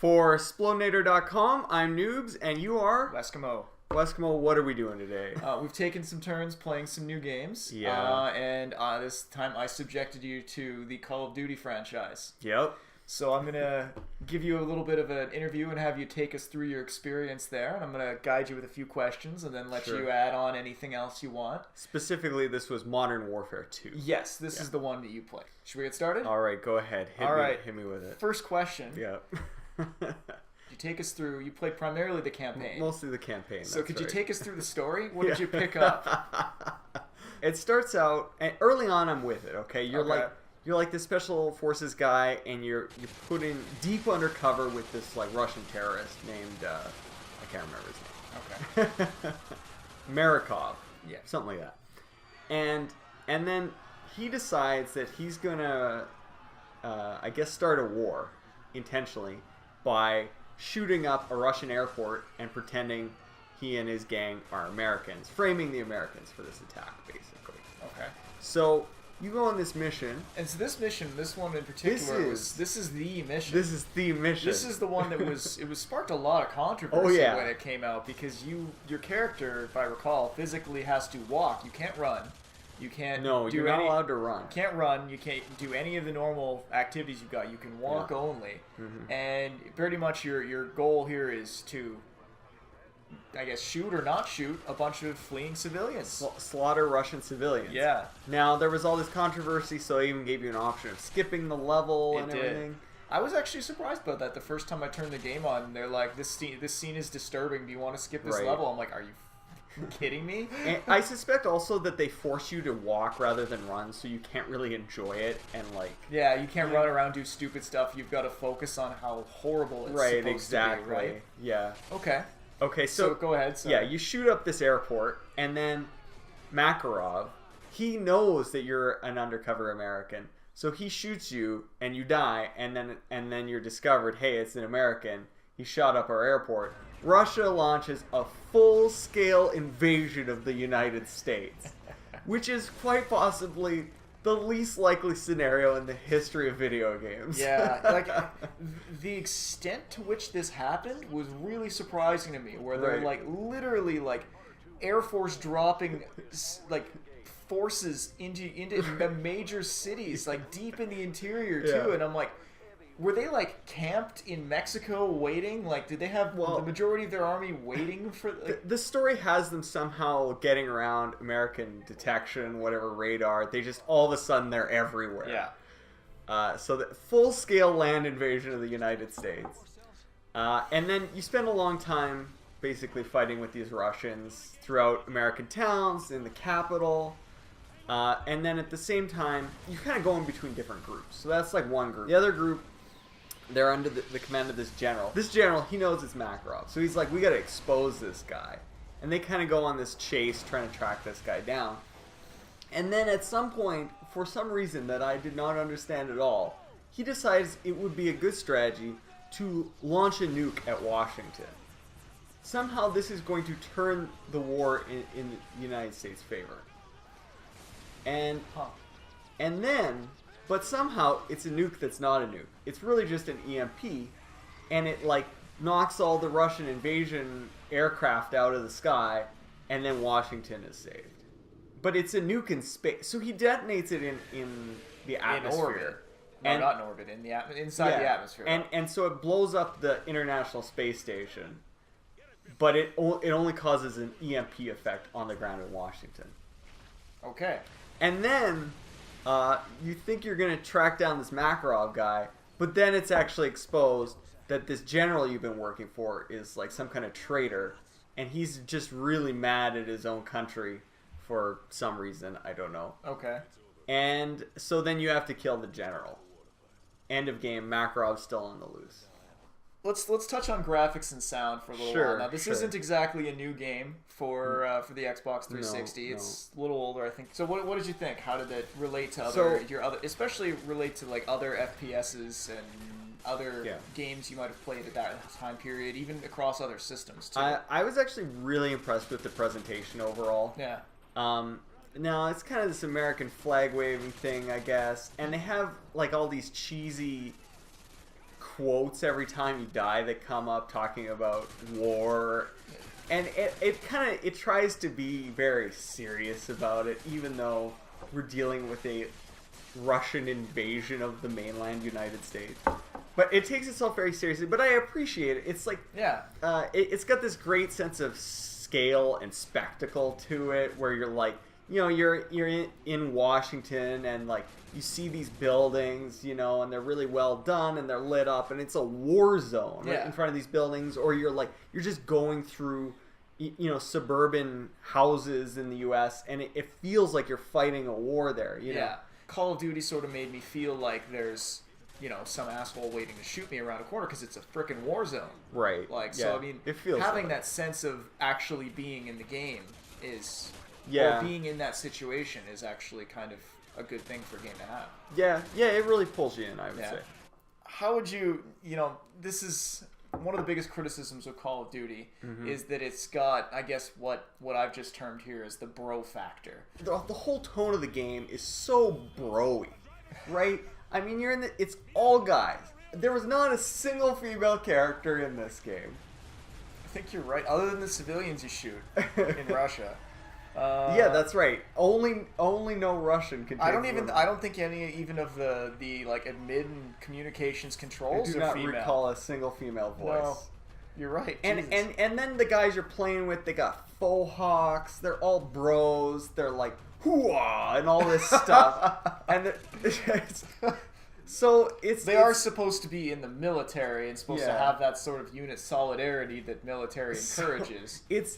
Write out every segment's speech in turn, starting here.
For Splonator.com, I'm Newbs, and you are? Weskimo. Weskimo, what are we doing today? We've taken some turns playing some new games. Yeah. And this time I subjected you to the Call of Duty franchise. Yep. So I'm going to give you a little bit of an interview and have you take us through your experience there. And I'm going to guide you with a few questions and then let you add on anything else you want. Specifically, this was Modern Warfare 2. Yes, this is the one that you play. Should we get started? All right, go ahead. Hit me with it. First question. Yeah. You take us through, you play primarily the campaign. Mostly the campaign. So could you take us through the story? What did you pick up? It starts out, and early on I'm with it, okay? You're like the special forces guy, and you're put in deep undercover with this like Russian terrorist named I can't remember his name. Okay. Marikov. Yeah. Something like that. And then he decides that he's gonna I guess start a war intentionally by shooting up a Russian airport and pretending he and his gang are Americans, framing the Americans for this attack, basically. Okay. So you go on this mission. And so this mission, this one in particular, this is the mission. This is the mission. This is the one that was sparked a lot of controversy when it came out, because your character, if I recall, physically has to walk. You can't run. You can't. No, you're not allowed to run. You can't run. You can't do any of the normal activities you've got. You can walk only. Mm-hmm. And pretty much your goal here is to, I guess, shoot or not shoot a bunch of fleeing civilians. Slaughter Russian civilians. Yeah. Now, there was all this controversy, so I even gave you an option of skipping the level and everything. I was actually surprised about that the first time I turned the game on. They're like, this scene is disturbing. Do you want to skip this level? I'm like, are you kidding me? And I suspect also that they force you to walk rather than run, so you can't really enjoy it, and like... Yeah, you can't run around, do stupid stuff. You've got to focus on how horrible it's supposed to be, right? Yeah. Okay, so go ahead. Yeah, you shoot up this airport, and then Makarov, he knows that you're an undercover American, so he shoots you, and you die, and then you're discovered, hey, it's an American. He shot up our airport. Russia launches a full-scale invasion of the United States, which is quite possibly the least likely scenario in the history of video games. Yeah, like the extent to which this happened was really surprising to me, where they're like literally like Air Force dropping like forces into major cities, like deep in the interior too, and I'm like, were they like camped in Mexico waiting? Like, did they have the majority of their army waiting for? Like... The story has them somehow getting around American detection, whatever radar. They just all of a sudden they're everywhere. Yeah. So the full-scale land invasion of the United States, and then you spend a long time basically fighting with these Russians throughout American towns, in the capital. And then at the same time, you kind of go in between different groups. So that's like one group. The other group, they're under the command of this general. This general, he knows it's Makarov. So he's like, we got to expose this guy. And they kind of go on this chase trying to track this guy down. And then at some point, for some reason that I did not understand at all, he decides it would be a good strategy to launch a nuke at Washington. Somehow this is going to turn the war in the United States' favor. And then, but somehow it's a nuke that's not a nuke. It's really just an EMP, and it like knocks all the Russian invasion aircraft out of the sky, and then Washington is saved. But it's a nuke in space, so he detonates it in the atmosphere. In orbit. No, not in orbit. Inside the atmosphere. And so it blows up the International Space Station, but it only causes an EMP effect on the ground in Washington. Okay. And then you think you're going to track down this Makarov guy, but then it's actually exposed that this general you've been working for is like some kind of traitor, and he's just really mad at his own country for some reason. I don't know. Okay. And so then you have to kill the general. End of game. Makarov's still on the loose. Let's touch on graphics and sound for a little while. Now, this isn't exactly a new game for the Xbox 360. No. It's a little older, I think. So what did you think? How did it relate to your other, especially relate to like other FPSs and other games you might have played at that time period, even across other systems too? I was actually really impressed with the presentation overall. Yeah. Now, it's kind of this American flag waving thing, I guess, and they have like all these cheesy quotes every time you die that come up talking about war. And it tries to be very serious about it, even though we're dealing with a Russian invasion of the mainland United States. But it takes itself very seriously. But I appreciate it. It's like, it's got this great sense of scale and spectacle to it, where you're like, you know, you're in Washington, and like you see these buildings, you know, and they're really well done and they're lit up, and it's a war zone right in front of these buildings. Or you're just going through, you know, suburban houses in the U.S. and it feels like you're fighting a war there. You know? Call of Duty sort of made me feel like there's, you know, some asshole waiting to shoot me around a corner because it's a frickin' war zone. Right. Like, so I mean, it feels having like that sense of actually being in the game is, or being in that situation is actually kind of a good thing for a game to have. Yeah, it really pulls you in, I would say. How would you, you know, this is one of the biggest criticisms of Call of Duty is that it's got, I guess, what I've just termed here as the bro factor. The whole tone of the game is so bro-y, right? I mean, it's all guys. There was not a single female character in this game. I think you're right. Other than the civilians you shoot in Russia. Yeah, that's right. Only no Russian can. I don't think any even of the like admin and communications controls I do are not female. recall a single female voice. No, you're right. And then the guys you're playing with, they got faux hawks. They're all bros. They're like hoo-ah and all this stuff. And they are supposed to be in the military and supposed to have that sort of unit solidarity that military encourages. It's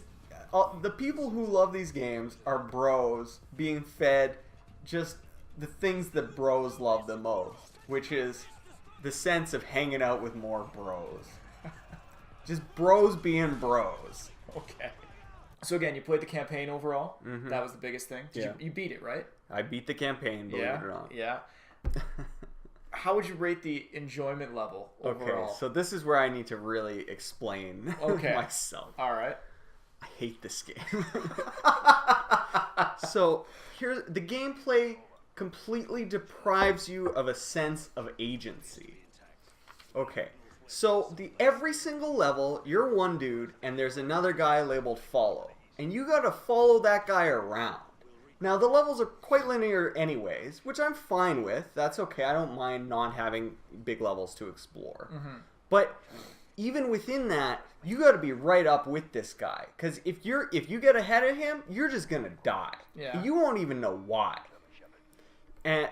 the people who love these games are bros being fed just the things that bros love the most, which is the sense of hanging out with more bros. Just bros being bros. Okay. So again, you played the campaign overall. Mm-hmm. That was the biggest thing. You beat it, right? I beat the campaign, believe it or not. Yeah. How would you rate the enjoyment level overall? Okay, so this is where I need to really explain myself. All right. I hate this game. So the gameplay completely deprives you of a sense of agency. Okay, so every single level, you're one dude, and there's another guy labeled follow, and you gotta follow that guy around. Now, the levels are quite linear anyways, which I'm fine with. That's okay. I don't mind not having big levels to explore. Mm-hmm. But even within that, you got to be right up with this guy, because if you get ahead of him, you're just gonna die. Yeah. You won't even know why. And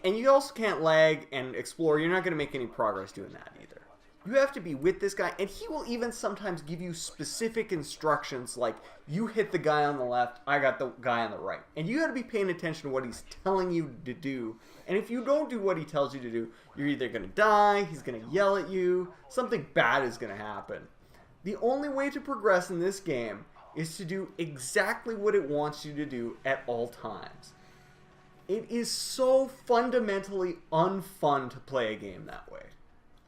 you also can't lag and explore. You're not gonna make any progress doing that either. You have to be with this guy, and he will even sometimes give you specific instructions, like, you hit the guy on the left, I got the guy on the right. And you got to be paying attention to what he's telling you to do. And if you don't do what he tells you to do, you're either going to die, he's going to yell at you, something bad is going to happen. The only way to progress in this game is to do exactly what it wants you to do at all times. It is so fundamentally unfun to play a game that way.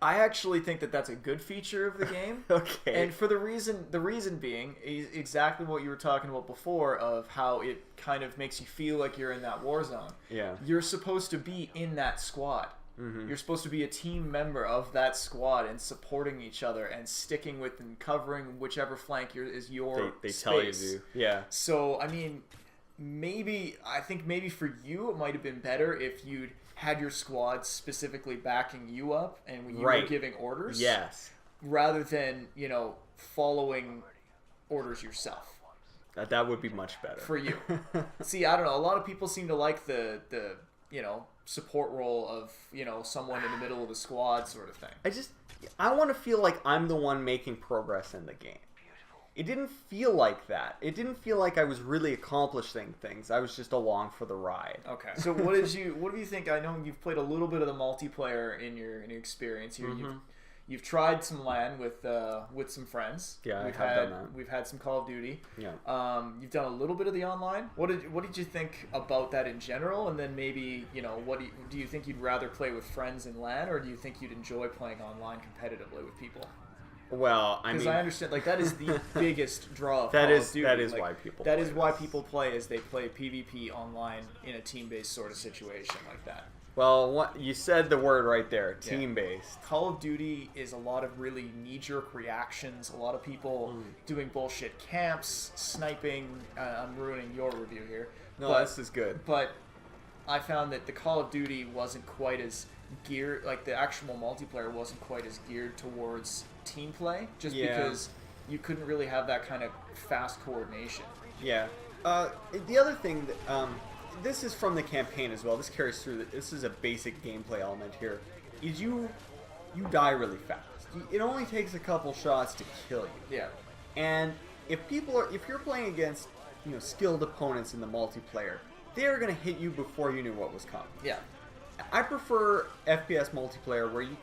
I actually think that that's a good feature of the game. Okay. And for the reason being is exactly what you were talking about before, of how it kind of makes you feel like you're in that war zone. Yeah. You're supposed to be in that squad. Mm-hmm. You're supposed to be a team member of that squad and supporting each other and sticking with and covering whichever flank is your they space. tell you to. Yeah. So, I mean, I think maybe for you it might have been better if you'd had your squad specifically backing you up and when you were giving orders. Yes. Rather than, you know, following orders yourself. That would be much better. For you. See, I don't know. A lot of people seem to like the you know, support role of, you know, someone in the middle of the squad sort of thing. I want to feel like I'm the one making progress in the game. It didn't feel like that. It didn't feel like I was really accomplishing things. I was just along for the ride. Okay. So what do you think? I know you've played a little bit of the multiplayer in your experience here. Mm-hmm. You've tried some LAN with some friends. Yeah, I've done that. We've had some Call of Duty. Yeah. You've done a little bit of the online. What did you think about that in general? And then maybe, you know, do you think you'd rather play with friends in LAN, or do you think you'd enjoy playing online competitively with people? Well, I mean, because I understand, like, that is the biggest draw of Call of Duty. That is why people. Why people play, is they play PvP online in a team-based sort of situation like that. Well, you said the word right there, team-based. Call of Duty is a lot of really knee-jerk reactions, a lot of people doing bullshit camps, sniping. I'm ruining your review here. No, this is good. But I found that the Call of Duty wasn't quite as geared, like the actual multiplayer wasn't quite as geared towards team play, just because you couldn't really have that kind of fast coordination. Yeah. The other thing that... this is from the campaign as well. This carries through. This is a basic gameplay element here. Is you die really fast. It only takes a couple shots to kill you. Yeah. And if you're playing against skilled opponents in the multiplayer, they are going to hit you before you knew what was coming. Yeah. I prefer FPS multiplayer where you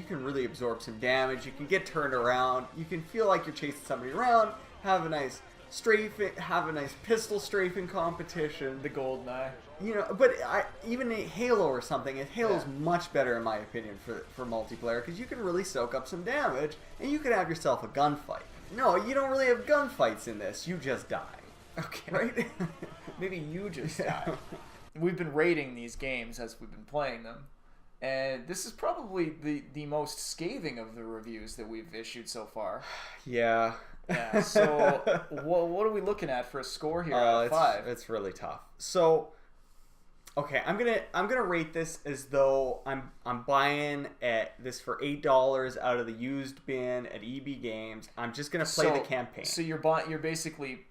can really absorb some damage. You can get turned around. You can feel like you're chasing somebody around. Have a nice pistol strafing competition. The GoldenEye. But even a Halo or something, Halo's much better in my opinion for multiplayer because you can really soak up some damage and you can have yourself a gunfight. No, you don't really have gunfights in this. You just die. Okay. Right? Maybe you just die. We've been rating these games as we've been playing them. And this is probably the most scathing of the reviews that we've issued so far. Yeah. Yeah, so what are we looking at for a score here out of 5? It's really tough. So, okay, I'm gonna rate this as though I'm buying this for $8 out of the used bin at EB Games. I'm just gonna play the campaign. So you're basically,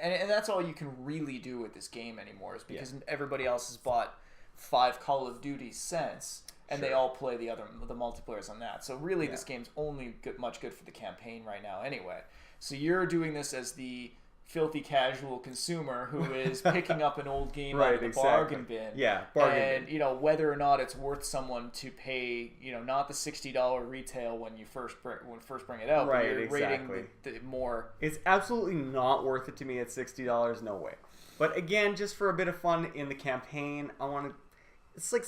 and that's all you can really do with this game anymore, is because everybody else has bought 5 Call of Duty since. And they all play the multiplayers on that. So really, this game's only much good for the campaign right now anyway. So you're doing this as the filthy casual consumer who is picking up an old game out of the bargain bin. Yeah, bargain bin. And, whether or not it's worth someone to pay, not the $60 retail when you first bring it out, but you're rating the more... It's absolutely not worth it to me at $60, no way. But again, just for a bit of fun in the campaign, I want to... It's like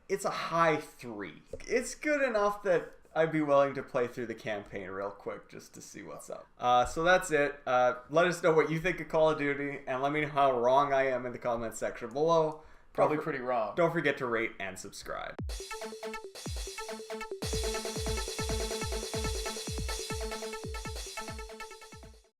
it's a high 3. It's good enough that I'd be willing to play through the campaign real quick just to see what's up. So that's it. Let us know what you think of Call of Duty, and let me know how wrong I am in the comments section below. Probably pretty wrong. Don't forget to rate and subscribe.